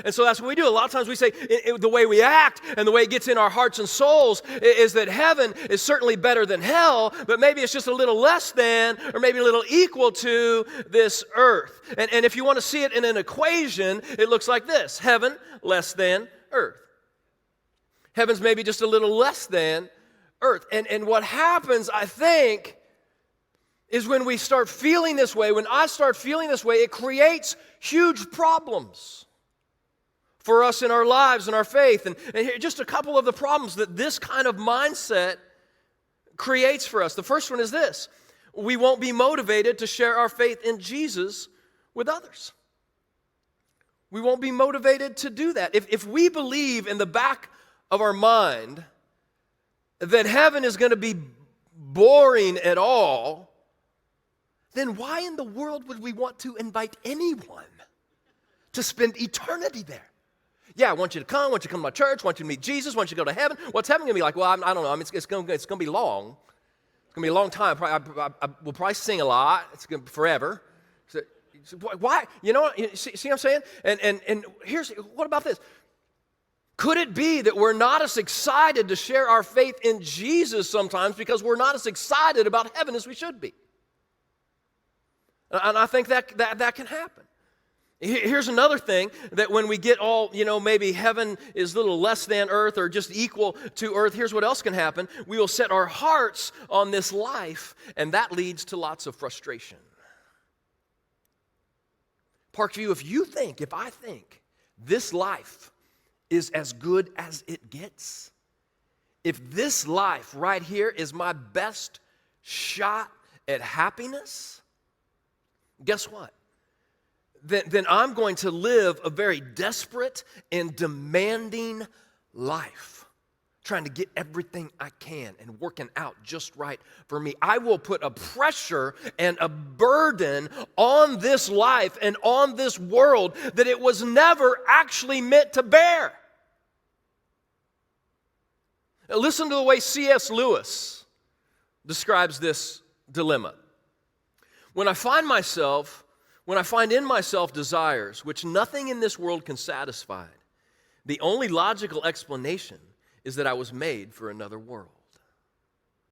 And so that's what we do. A lot of times we say the way we act and the way it gets in our hearts and souls is that heaven is certainly better than hell, but maybe it's just a little less than or maybe a little equal to this earth. And if you want to see it in an equation, it looks like this: heaven less than earth. Heaven's maybe just a little less than earth. And what happens, I think, is when we start feeling this way, when I start feeling this way, it creates huge problems for us in our lives and our faith. And here are just a couple of the problems that this kind of mindset creates for us. The first one is this: we won't be motivated to share our faith in Jesus with others. We won't be motivated to do that. If we believe in the back of our mind that heaven is going to be boring at all, then why in the world would we want to invite anyone to spend eternity there? Yeah, I want you to come. I want you to come to my church. I want you to meet Jesus. I want you to go to heaven. What's heaven going to be like? Well, I don't know. I mean, it's going to be long. It's going to be a long time. We'll probably sing a lot. It's going to be forever. So, why? You know what? See what I'm saying? And here's, what about this? Could it be that we're not as excited to share our faith in Jesus sometimes because we're not as excited about heaven as we should be? And I think that can happen. Here's another thing, that when we get all, maybe heaven is a little less than earth or just equal to earth, here's what else can happen. We will set our hearts on this life, and that leads to lots of frustration. Parkview, if I think this life is as good as it gets, if this life right here is my best shot at happiness, guess what? Then I'm going to live a very desperate and demanding life, trying to get everything I can and working out just right for me. I will put a pressure and a burden on this life and on this world that it was never actually meant to bear. Now, listen to the way C.S. Lewis describes this dilemma. When I find in myself desires which nothing in this world can satisfy, the only logical explanation is that I was made for another world.